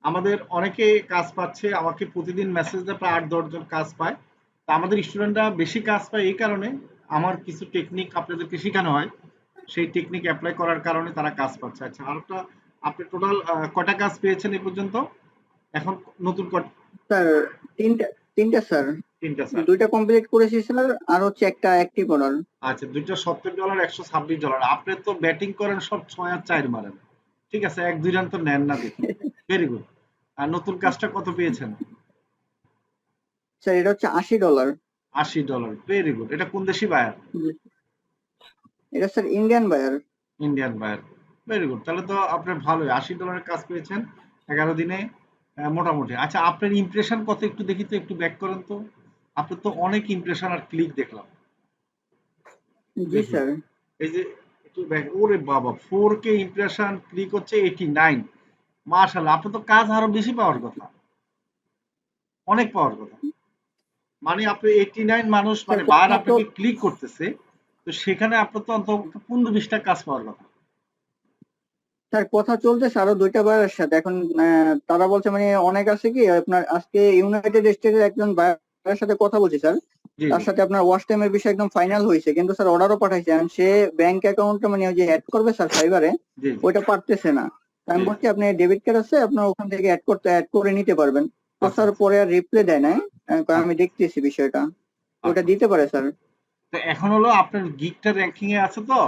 আমাদের অনেকে কাজ পাচ্ছে, আমাকে প্রতিদিন মেসেজ দেয়, প্রায় ৮-১০ জন কাজ পায়। তা আমাদের স্টুডেন্টরা বেশি কাজ পায় এই কারণে, আমার কিছু টেকনিক আপনাদেরকে শেখানো হয়। সেই টেকনিক এপ্লাই করার কারণে তারা কাজ পাচ্ছে। আচ্ছা, আরেকটা, আপনি টোটাল কয়টা কাজ পেয়েছেন এই পর্যন্ত? এখন নতুন স্যার তিনটা তিনটা স্যার। ৩টা স্যার। দুইটা কমপ্লিট করেছি স্যার, আর হচ্ছে একটা অ্যাক্টিভ অর্ডার। আচ্ছা, ২টা $৭০, $১২৬। আপনি তো ব্যাটিং করেন সব ৬ আর ৪ মারেন। ঠিক আছে, ১-২ রান তো নেন না দেখি। Very good. আর নতুন কাজটা কত পেয়েছেন? স্যার এটা হচ্ছে $80। $৮০। Very good. এটা কোন দেশি বায়ার? এটা sir Indian buyer. Indian buyer. Very good. তাহলে তো আপনার ভালোই, $৮০ কাজ পেয়েছেন ১১ দিনে, মোটামুটি। আচ্ছা, আপনার ইমপ্রেশন কত একটু দেখি তো, একটু ব্যাক করেন তো। আপনার তো অনেক ইমপ্রেশন আর ক্লিক দেখলাম। জি দেখি, স্যার। এই যে একটু ব্যাক, ওরে বাবা, 4K ইমপ্রেশন, ক্লিক হচ্ছে 89। মাশাআল্লাহ, আপনার তো কাজ আরো বেশি পাওয়ার কথা, অনেক পাওয়ার কথা। মানে আপনি 89 মানুষ, স্যার মানে বায়ার কথা তো আপনাকে ক্লিক করতেছে, তো সেখানে আপনার তো অন্তত 15-20টা কাজ পাওয়ার কথা। স্যার কথা চলতেছে আরো দুইটা বায়ারের সাথে এখন। তারা বলছে মানে অনেক আছে কি আপনার, আজকে ইউনাইটেড স্টেটের একজন বায়ারের সাথে কথা বলছি স্যার। জি, তার জি, সাথে আপনার ওয়াচ টাইমের বিষয় একদম ফাইনাল হয়েছে, কিন্তু স্যার অর্ডারও পাঠাইছে and সে ব্যাংক অ্যাকাউন্টটা মানে ওই যে অ্যাড করবে স্যার ফাইবারে, জি, জি, ওইটা পারতেছে না। তো আমি জি। বলছি আপনি ডেবিট কার্ড আছে আপনার ওখান থেকে অ্যাড করে নিতে পারবেন। তো আচ্ছা, স্যার আচ্ছা, পরে আর রিপ্লাই দেয় নাই। আমি আচ্ছা, দেখতেছি বিষয়টা, ওটা আচ্ছা, দিতে আচ্ছা। পারে স্যার। তো এখন হলো আপনার গিগটা র‍্যাঙ্কিং এ আছে তো।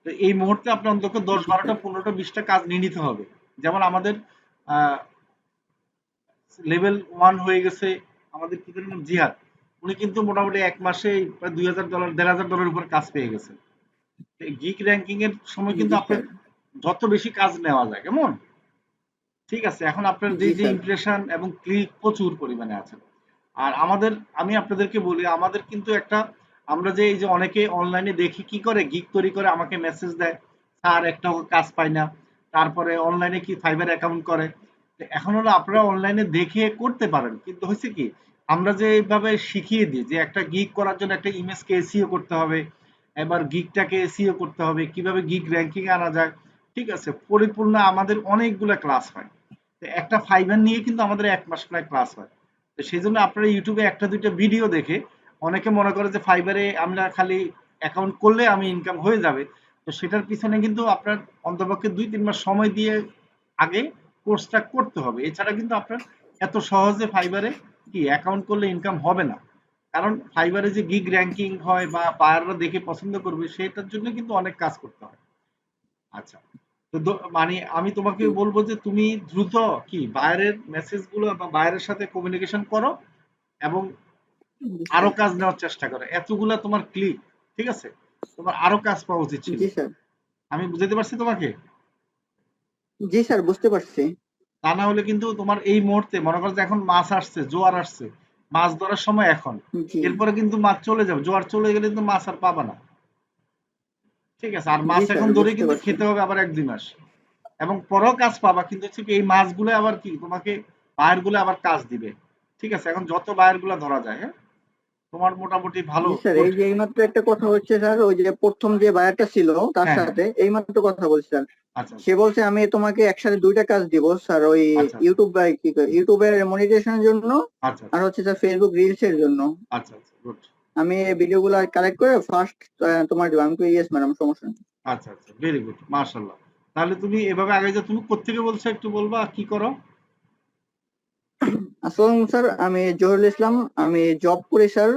তো এই মুহূর্তে আপনার অন্তত ১০, জি স্যার। ১২টা, ১৫টা, ২০টা কাজ নিয়ে নিতে হবে। যেমন আমাদের আ লেভেল 1 হয়ে গেছে আমাদের কি জানি নাম, জিহাদ। উনি কিন্তু মোটামুটি ১ মাসেই প্রায় $২,০০০, $১,৫০০ উপরে কাজ পেয়ে গেছেন। গিগ র‍্যাঙ্কিং এর সময় কিন্তু জি আপনার স্যার। যত বেশি কাজ নেওয়া যায়, কেমন? ঠিক আছে? এখন আপনার জি যে স্যার। ইমপ্রেশন এবং ক্লিক প্রচুর পরিমাণে আছে। আর আমি আপনাদেরকে বলি, আমাদের কিন্তু একটা, আমরা যে এই যে অনেকে অনলাইনে দেখি কি করে, গিগ তৈরি করে আমাকে মেসেজ দেয়, স্যার একটাও কাজ পাই না। তারপরে অনলাইনে কি ফাইবার অ্যাকাউন্ট করে। তো এখন হলো আপনারা অনলাইনে দেখে করতে পারেন। কিন্তু হয়েছে কি, আমরা যে এইভাবে শিখিয়ে দিই যে একটা গিগ করার জন্য একটা ইমেজকে এসইও করতে হবে, এবার গিগটাকে এসইও করতে হবে, কিভাবে গিগ র‍্যাঙ্কিং এ আনা যায়। ঠিক আছে? পরিপূর্ণ আমাদের অনেকগুলা ক্লাস হয়। তো একটা ফাইবার নিয়ে কিন্তু আমাদের ১ মাস প্রায় ক্লাস হয়। তো সেজন্য আপনারা ইউটিউবে ১টা ২টা ভিডিও দেখে অনেকে মনে করে যে ফাইবারে আমরা খালি অ্যাকাউন্ট করলে আমি ইনকাম হয়ে যাবে। তো সেটার পিছনে কিন্তু আপনার অন্তপক্ষে ২-৩ মাস সময় দিয়ে আগে কোর্সটা করতে হবে। এছাড়া কিন্তু আপনার এত সহজে ফাইবারে কি অ্যাকাউন্ট করলে ইনকাম হবে না। কারণ ফাইবারে যে গিগ র‍্যাঙ্কিং হয় বা বায়াররা দেখে পছন্দ করবে, সেটার জন্য কিন্তু অনেক কাজ করতে হয়। আচ্ছা। তো মানে আমি তোমাকে বলবো যে তুমি দ্রুত কি বায়ারের মেসেজ গুলো বা বায়ারের সাথে কমিউনিকেশন করো, এবং জি আরো স্যার। কাজ নেওয়ার চেষ্টা করো। এতগুলা তোমার ক্লিক, ঠিক আছে? তোমার আরো কাজ পাওয়া উচিত ছিল। জি স্যার। আমি বুঝাতে পারছি তোমাকে? জি স্যার, বুঝতে পারছি। তা না হলে কিন্তু তোমার এই মুহূর্তে মনে করো যে এখন মাছ আসছে, জোয়ার আসছে, মাছ ধরার সময় এখন। জি। এরপরে কিন্তু মাছ চলে যাবে। জোয়ার চলে গেলে কিন্তু মাছ আর পাবা না। ঠিক আছে? আর জি মাছ স্যার, এখন ধরে বুঝতে কিন্তু পারছি। খেতে হবে আবার ১-২ মাস। এবং পরেও কাজ পাবা, কিন্তু হচ্ছে কি এই মাছগুলো আবার কি তোমাকে বায়ার গুলো আবার কাজ দিবে। ঠিক আছে? এখন যত বায়ার গুলা ধরা যায়, হ্যাঁ? তোমার মোটামুটি ভালো, জি স্যার, গুড। এই যে এইমাত্র একটা কথা হচ্ছে স্যার, ওই যে প্রথম যে বায়ারটা ছিল তার হ্যাঁ, হ্যাঁ। সাথে এইমাত্র কথা বলছি স্যার। আচ্ছা, সে আচ্ছা। বলছে আমি তোমাকে একসাথে দুইটা কাজ দিব স্যার, ওই আচ্ছা, আচ্ছা। ইউটিউবের মনিটাইজেশনের জন্য, আচ্ছা, আর আচ্ছা। হচ্ছে স্যার ফেসবুক রিলস এর জন্য। আচ্ছা, আচ্ছা। গুড। আমি এই ভিডিওগুলো কালেক্ট করে ফার্স্ট তোমার দিব। আমি ইয়েস ম্যাডাম, সমস্যা নেই। আচ্ছা, আচ্ছা। Very good. মাশাআল্লাহ। তাহলে তুমি এভাবে আগাই যাও। তুমি কোত্থেকে বলছো একটু বলবা কি করো? আসসালাম স্যার, আমি জহিরুল ইসলাম। আমি জব করি স্যার।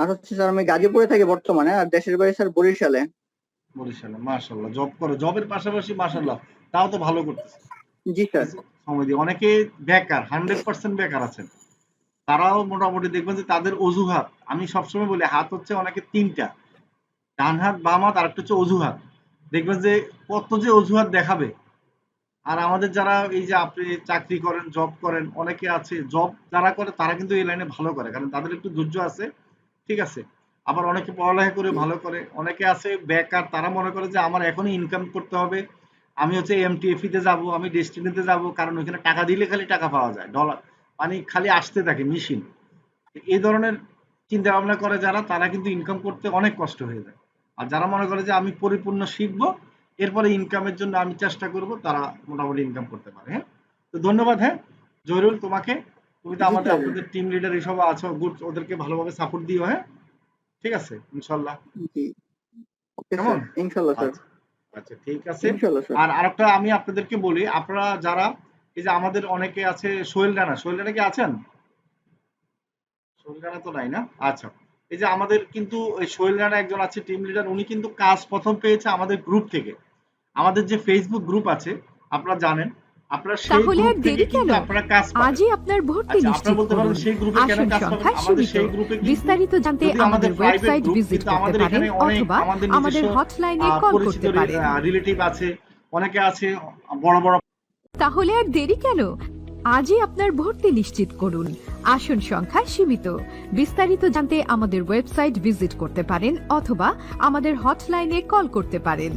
আর হচ্ছে স্যার আমি গাজীপুরে থাকি বর্তমানে, আর দেশের বাড়ি স্যার বরিশালে। বরিশালে। মাশাআল্লাহ। জব করো। জবের পাশাপাশি মাশাআল্লাহ তাও তো ভালো করতেছো। জি এই স্যার। যে সময় দিয়ে অনেকে বেকার, 100% বেকার আছেন। তারাও মোটামুটি দেখবেন যে তাদের অজুহাত, আমি সবসময় বলি হাত হচ্ছে অনেকের ৩টা। ডান হাত, বাম হাত, আরেকটা হচ্ছে অজুহাত। দেখবেন যে কত যে অজুহাত দেখাবে। আর আমাদের যারা এই যে আপনি চাকরি করেন, জব করেন, অনেকে আছে জব যারা করে তারা কিন্তু এই লাইনে ভালো করে। কারণ তাদের একটু ধৈর্য আছে। ঠিক আছে? আবার অনেকে পড়ালেখা করে ভালো করে। অনেকে আছে বেকার, তারা মনে করে যে আমার এখনই ইনকাম করতে হবে। আমি হচ্ছে এমটিএফই তে যাবো, আমি ডেস্টিনিতে যাবো। কারণ ওইখানে টাকা দিলে খালি টাকা পাওয়া যায়। ডলার মানে খালি আসতে থাকে মেশিন। এই ধরনের চিন্তা ভাবনা করে যারা, তারা কিন্তু ইনকাম করতে অনেক কষ্ট হয়ে যায়। আর যারা মনে করে যে আমি পরিপূর্ণ শিখবো, এরপরে ইনকামের জন্য আমি চেষ্টা করব, তারা মোটামুটি ইনকাম করতে পারে, হ্যাঁ? তো ধন্যবাদ। হ্যাঁ জহিরুল, তোমাকে, তুমি তো জি আমাদের স্যার। আপনাদের টিম লিডার এসব আছো, গুড, ওদেরকে ভালোভাবে সাপোর্ট দিও। হ্যাঁ ঠিক আছে, ইনশাল্লাহ। জি ওকে কেমন? স্যার, ইনশাল্লাহ স্যার। আচ্ছা আচ্ছা, ঠিক আছে। ইনশাল্লাহ স্যার। আর আরেকটা আমি আপনাদেরকে বলি, আপনারা যারা এই যে আমাদের অনেকে আছে, সোহেল রানা, সোহেল রানা কি আছেন? সোহেল রানা তো নাই না? আচ্ছা, এই যে আমাদের কিন্তু ওই সোহেল রানা একজন আছে টিম লিডার, উনি কিন্তু কাজ প্রথম পেয়েছে আমাদের গ্রুপ থেকে। আমাদের যে ফেসবুক গ্রুপ আছে আপনারা জানেন, আপনারা সেই তাহলে গ্রুপ আর থেকে দেরি কেন? কিন্তু আপনারা কাজ পাবেন। আজই আপনার ভর্তি আচ্ছা, আপনারা নিশ্চিত বলতে পারেন করুন। সেই গ্রুপে কেন আসন কাজ পাবেন? সংখ্যা আমাদের সীমিত। সেই গ্রুপে কিন্তু, বিস্তারিত জানতে যদি আমাদের আমাদের প্রাইভেট ওয়েবসাইট গ্রুপ, ভিজিট কিন্তু করতে আমাদের পারেন এখানে অনেক অথবা আমাদের আমাদের নিজস্ব হটলাইনে কল পরিচিত করতে পারেন। রিলেটিভ আছে, অনেকে আছে বড় বড়। তাহলে আর দেরি কেন? আজই আপনার ভর্তি নিশ্চিত করুন। আসন সংখ্যা সীমিত। বিস্তারিত জানতে আমাদের ওয়েবসাইট ভিজিট করতে পারেন অথবা আমাদের হটলাইনে কল করতে পারেন।